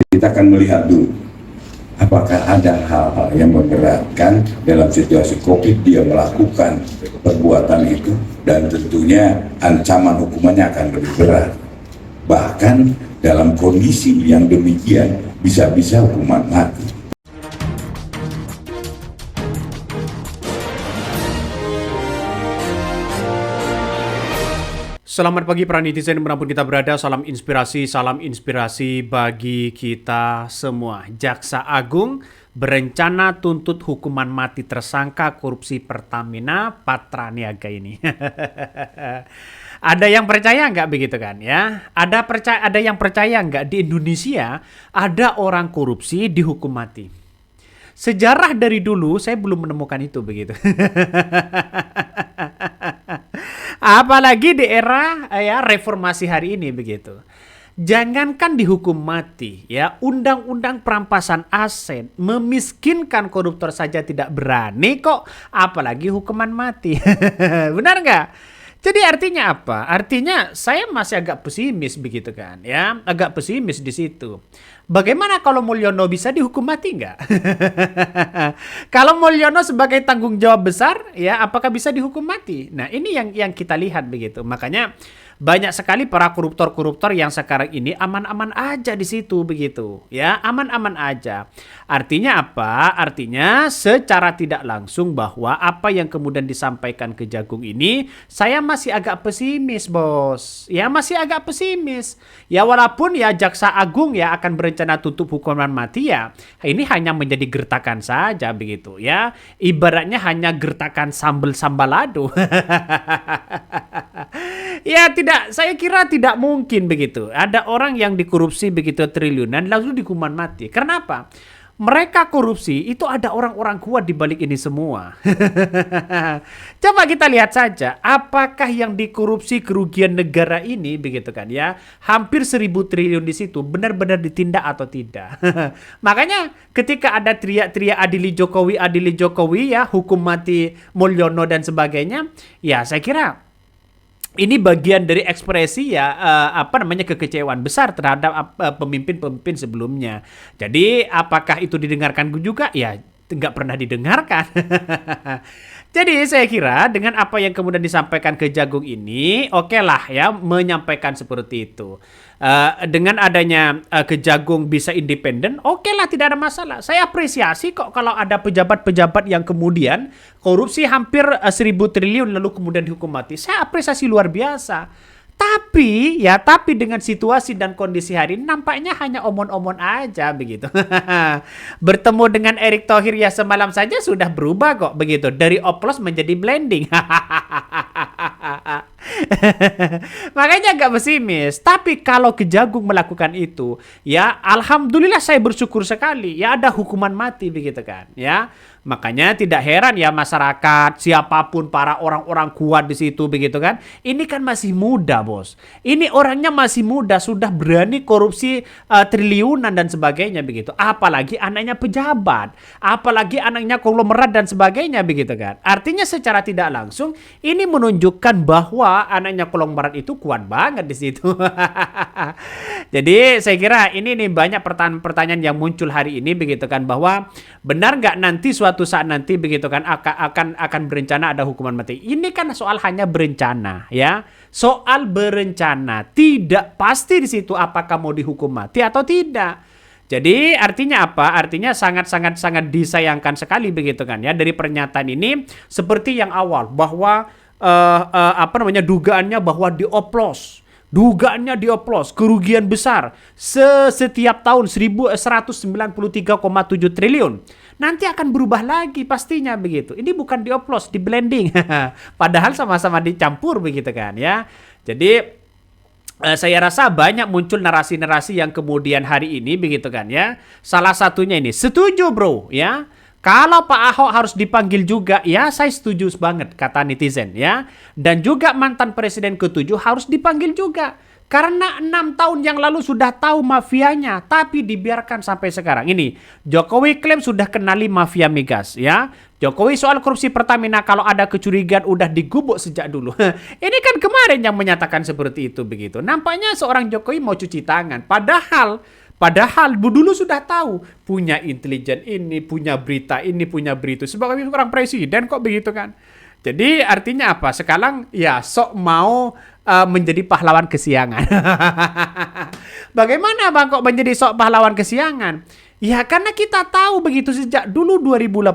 kita akan melihat dulu apakah ada hal-hal yang memberatkan dalam situasi COVID dia melakukan perbuatan itu, dan tentunya ancaman hukumannya akan lebih berat. Bahkan dalam kondisi yang demikian bisa-bisa hukuman mati. Selamat pagi para netizen dimanapun kita berada, salam inspirasi bagi kita semua. Jaksa Agung berencana tuntut hukuman mati tersangka korupsi Pertamina Patraniaga ini. Ada yang percaya nggak begitu kan ya? Ada yang percaya nggak di Indonesia ada orang korupsi dihukum mati? Sejarah dari dulu saya belum menemukan itu begitu. Apalagi di era ya reformasi hari ini begitu. Jangankan dihukum mati ya, undang-undang perampasan aset memiskinkan koruptor saja tidak berani kok, apalagi hukuman mati. Benar nggak? Jadi artinya apa? Artinya saya masih agak pesimis begitu kan ya, agak pesimis di situ. Bagaimana kalau Mulyono bisa dihukum mati nggak? Kalau Mulyono sebagai tanggung jawab besar ya, apakah bisa dihukum mati? Nah ini yang kita lihat begitu. Makanya banyak sekali para koruptor-koruptor yang sekarang ini aman-aman aja di situ begitu ya, aman-aman aja. Artinya apa? Artinya secara tidak langsung bahwa apa yang kemudian disampaikan Kejagung ini saya masih agak pesimis, bos. Ya masih agak pesimis. Ya walaupun ya Jaksa Agung ya akan berencana tutup hukuman mati ya, ini hanya menjadi gertakan saja begitu ya. Ibaratnya hanya gertakan sambal-sambalado. Ya tidak, saya kira tidak mungkin begitu. Ada orang yang dikorupsi begitu triliunan lalu dihukuman mati. Kenapa? Mereka korupsi itu ada orang-orang kuat di balik ini semua. Coba kita lihat saja, apakah yang dikorupsi kerugian negara ini begitu kan ya, hampir 1.000 triliun di situ benar-benar ditindak atau tidak? Makanya ketika ada teriak-teriak adili Jokowi ya, hukum mati Mulyono dan sebagainya, ya saya kira ini bagian dari ekspresi ya kekecewaan besar terhadap pemimpin-pemimpin sebelumnya. Jadi apakah itu didengarkan juga? Ya nggak pernah didengarkan. Jadi saya kira dengan apa yang kemudian disampaikan Kejagung ini, oke lah ya menyampaikan seperti itu. Dengan adanya Kejagung bisa independen, oke lah tidak ada masalah. Saya apresiasi kok kalau ada pejabat-pejabat yang kemudian korupsi hampir 1.000 triliun lalu kemudian dihukum mati. Saya apresiasi luar biasa. Tapi dengan situasi dan kondisi hari ini nampaknya hanya omon-omon aja begitu. Bertemu dengan Erick Thohir ya semalam saja sudah berubah kok begitu. Dari oplos menjadi blending. Makanya agak pesimis. Tapi kalau Kejagung melakukan itu, ya alhamdulillah saya bersyukur sekali. Ya ada hukuman mati begitu kan, ya. Makanya tidak heran ya masyarakat, siapapun para orang-orang kuat di situ begitu kan. Ini kan masih muda, bos. Ini orangnya masih muda sudah berani korupsi triliunan dan sebagainya begitu. Apalagi anaknya pejabat, apalagi anaknya konglomerat dan sebagainya begitu kan. Artinya secara tidak langsung ini menunjukkan bahwa anaknya konglomerat itu kuat banget di situ. Jadi saya kira ini nih banyak pertanyaan-pertanyaan yang muncul hari ini begitu kan, bahwa benar nggak nanti suatu saat nanti begitu kan akan berencana ada hukuman mati. Ini kan soal hanya berencana ya. Soal berencana, tidak pasti di situ apakah mau dihukum mati atau tidak. Jadi artinya apa? Artinya sangat disayangkan sekali begitu kan ya dari pernyataan ini, seperti yang awal bahwa dugaannya bahwa dioplos. Dugaannya dioplos, kerugian besar setiap tahun 1.193,7 triliun. Nanti akan berubah lagi pastinya begitu. Ini bukan dioplos, di blending. Padahal sama-sama dicampur begitu kan ya. Jadi saya rasa banyak muncul narasi-narasi yang kemudian hari ini begitu kan ya. Salah satunya ini, setuju bro ya. Kalau Pak Ahok harus dipanggil juga, ya saya setuju banget kata netizen ya. Dan juga mantan presiden ke-7 harus dipanggil juga. Karena 6 tahun yang lalu sudah tahu mafianya, tapi dibiarkan sampai sekarang. Ini, Jokowi klaim sudah kenali mafia migas ya. Jokowi soal korupsi Pertamina kalau ada kecurigaan udah digubuk sejak dulu. Ini kan kemarin yang menyatakan seperti itu begitu. Nampaknya seorang Jokowi mau cuci tangan. Padahal Padahal dulu sudah tahu, punya intelijen ini, punya berita ini, punya berita itu. Sebagai seorang presiden kok begitu kan. Jadi artinya apa? Sekarang ya sok mau menjadi pahlawan kesiangan. Bagaimana Bang kok menjadi sok pahlawan kesiangan? Ya karena kita tahu begitu sejak dulu 2018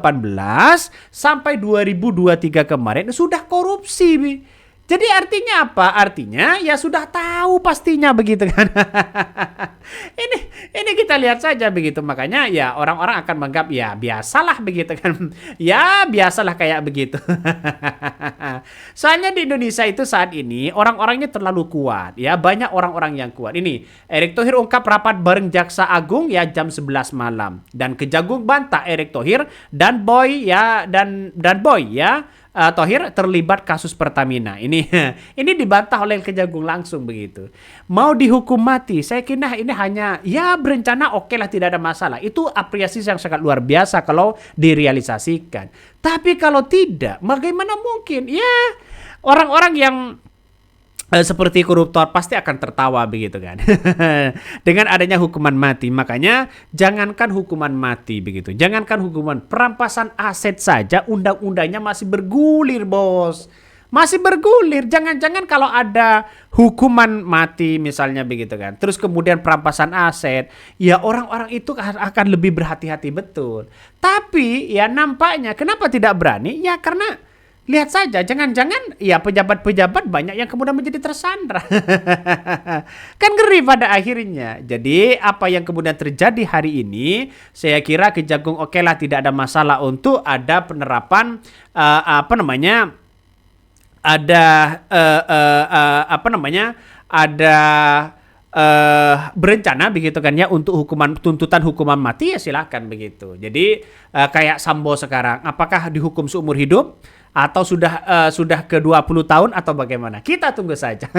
sampai 2023 kemarin sudah korupsi. Jadi artinya apa? Artinya ya sudah tahu pastinya begitu kan. ini kita lihat saja begitu. Makanya ya orang-orang akan menganggap ya biasalah begitu kan. Ya biasalah kayak begitu. Soalnya di Indonesia itu saat ini orang-orangnya terlalu kuat ya. Banyak orang-orang yang kuat. Ini Erick Thohir ungkap rapat bareng Jaksa Agung ya jam 11 malam. Dan Kejagung bantah Erick Thohir dan Boy ya dan Boy ya. Thohir terlibat kasus Pertamina. Ini dibantah oleh Kejagung langsung begitu. Mau dihukum mati, saya kira ini hanya ya berencana oke lah tidak ada masalah. Itu apresiasi yang sangat luar biasa kalau direalisasikan. Tapi kalau tidak, bagaimana mungkin? Ya orang-orang yang seperti koruptor pasti akan tertawa begitu kan. Dengan adanya hukuman mati. Makanya jangankan hukuman mati begitu. Jangankan hukuman perampasan aset saja undang-undangnya masih bergulir, Bos. Masih bergulir. Jangan-jangan kalau ada hukuman mati misalnya begitu kan. Terus kemudian perampasan aset, ya orang-orang itu akan lebih berhati-hati betul. Tapi ya nampaknya kenapa tidak berani? Ya karena lihat saja, jangan-jangan ya pejabat-pejabat banyak yang kemudian menjadi tersandra. Kan ngeri pada akhirnya. Jadi apa yang kemudian terjadi hari ini, saya kira Kejagung okelah tidak ada masalah untuk ada penerapan ada berencana begitu kan ya untuk tuntutan hukuman mati ya silakan begitu. Jadi kayak Sambo sekarang, apakah dihukum seumur hidup? Atau sudah ke 20 tahun atau bagaimana? Kita tunggu saja.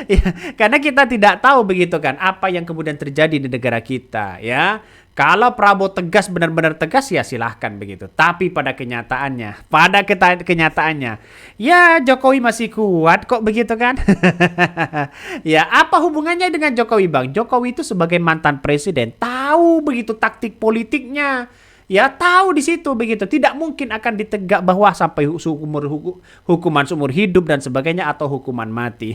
Ya, karena kita tidak tahu begitu kan apa yang kemudian terjadi di negara kita ya. Kalau Prabowo tegas benar-benar tegas ya silahkan begitu. Tapi pada kenyataannya ya Jokowi masih kuat kok begitu kan. Ya apa hubungannya dengan Jokowi Bang? Jokowi itu sebagai mantan presiden tahu begitu taktik politiknya. Ya tahu di situ begitu, tidak mungkin akan ditegak bahwa sampai hukuman seumur hidup dan sebagainya atau hukuman mati.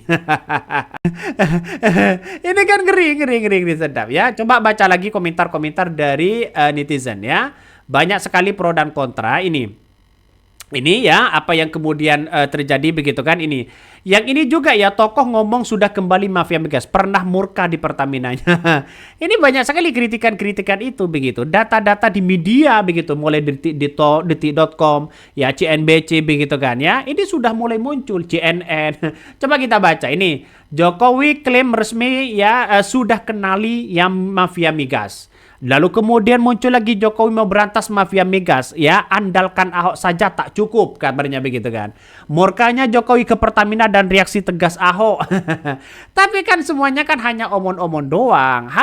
Ini kan ngeri sedap ya. Coba baca lagi komentar-komentar dari netizen ya. Banyak sekali pro dan kontra ini. Ini ya apa yang kemudian terjadi begitu kan ini. Yang ini juga ya tokoh ngomong sudah kembali mafia migas, pernah murka di Pertaminanya. Ini banyak sekali kritikan-kritikan itu begitu. Data-data di media begitu mulai detik.com ya CNBC begitu kan ya. Ini sudah mulai muncul CNN. Coba kita baca ini. Jokowi klaim resmi ya sudah kenali yang mafia migas. Lalu kemudian muncul lagi Jokowi mau berantas mafia migas ya, andalkan Ahok saja tak cukup kabarnya begitu kan. Murkanya Jokowi ke Pertamina dan reaksi tegas Ahok. Tapi kan semuanya kan hanya omong-omong doang,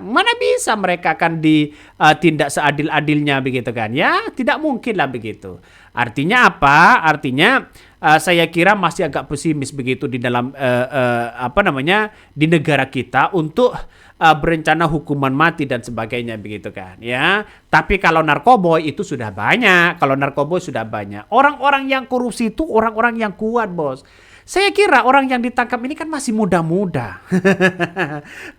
Mana bisa mereka akan ditindak seadil-adilnya begitu kan ya? Tidak mungkin lah begitu. Artinya apa? Artinya saya kira masih agak pesimis begitu di dalam di negara kita untuk berencana hukuman mati dan sebagainya begitu kan ya. Tapi kalau narkoboy itu sudah banyak. Orang-orang yang korupsi itu orang-orang yang kuat, Bos. Saya kira orang yang ditangkap ini kan masih muda-muda.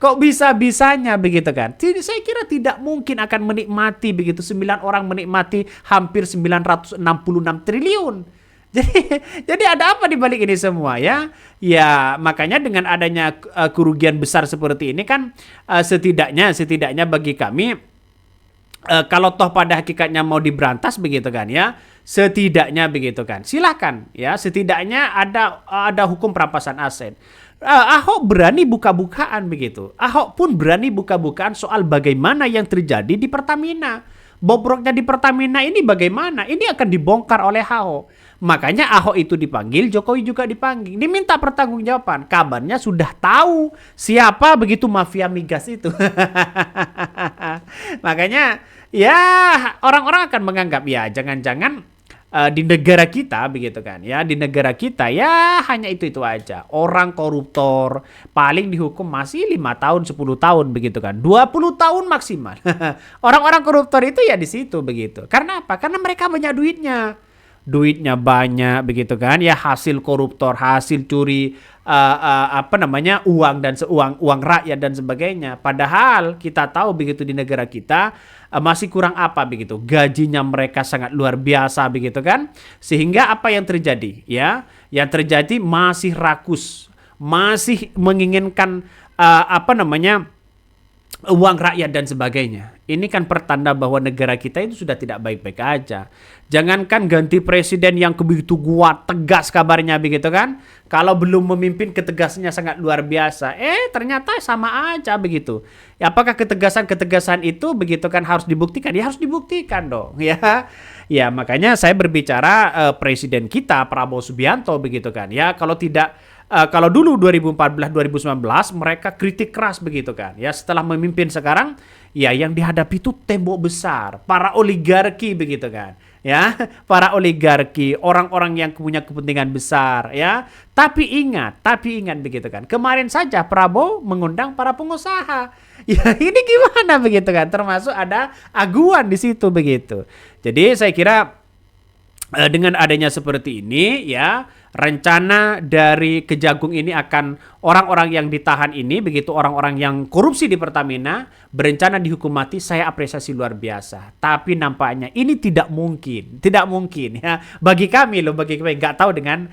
Kok bisa-bisanya begitu kan? Saya kira tidak mungkin akan menikmati begitu 9 orang menikmati hampir 966 triliun. Jadi ada apa di balik ini semua ya? Ya makanya dengan adanya kerugian besar seperti ini kan setidaknya bagi kami kalau toh pada hakikatnya mau diberantas begitu kan ya, setidaknya begitu kan. Silakan ya, setidaknya ada hukum perampasan aset. Ahok berani buka-bukaan begitu. Ahok pun berani buka-bukaan soal bagaimana yang terjadi di Pertamina. Bobroknya di Pertamina ini bagaimana? Ini akan dibongkar oleh Ahok. Makanya Ahok itu dipanggil, Jokowi juga dipanggil. Diminta pertanggungjawaban. Kabarnya sudah tahu siapa begitu mafia migas itu. Makanya ya orang-orang akan menganggap ya jangan-jangan di negara kita begitu kan ya, di negara kita ya hanya itu aja. Orang koruptor paling dihukum masih 5 tahun 10 tahun begitu kan, 20 tahun maksimal. Orang-orang koruptor itu ya di situ begitu. Karena apa? Karena mereka banyak duitnya banyak begitu kan ya, hasil koruptor, hasil curi uang dan uang rakyat dan sebagainya. Padahal kita tahu begitu di negara kita masih kurang apa begitu, gajinya mereka sangat luar biasa begitu kan, sehingga apa yang terjadi ya, yang terjadi masih rakus, masih menginginkan uang rakyat dan sebagainya. Ini kan pertanda bahwa negara kita itu sudah tidak baik-baik aja. Jangankan ganti presiden yang begitu kuat, tegas kabarnya begitu kan. Kalau belum memimpin ketegasannya sangat luar biasa. Ternyata sama aja begitu. Ya, apakah ketegasan itu begitu kan harus dibuktikan? Ya harus dibuktikan dong ya. Ya makanya saya berbicara presiden kita Prabowo Subianto begitu kan. Ya kalau dulu 2014-2019 mereka kritik keras begitu kan. Ya setelah memimpin sekarang ya yang dihadapi itu tembok besar, para oligarki begitu kan. Ya, para oligarki, orang-orang yang punya kepentingan besar ya. Tapi ingat begitu kan. Kemarin saja Prabowo mengundang para pengusaha. Ya, ini gimana begitu kan? Termasuk ada aguan di situ begitu. Jadi saya kira dengan adanya seperti ini ya, rencana dari Kejagung ini akan orang-orang yang ditahan ini begitu, orang-orang yang korupsi di Pertamina berencana dihukum mati. Saya apresiasi luar biasa. Tapi nampaknya ini tidak mungkin ya bagi kami nggak tahu dengan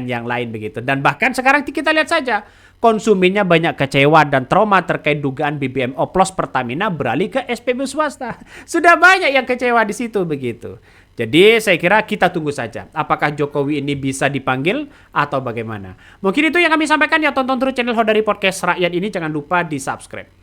yang lain begitu. Dan bahkan sekarang kita lihat saja konsumennya banyak kecewa dan trauma terkait dugaan BBM oplos Pertamina beralih ke SPBU swasta. Sudah banyak yang kecewa di situ begitu. Jadi saya kira kita tunggu saja apakah Jokowi ini bisa dipanggil atau bagaimana. Mungkin itu yang kami sampaikan ya, tonton terus channel Hodari Podcast Rakyat ini, jangan lupa di subscribe.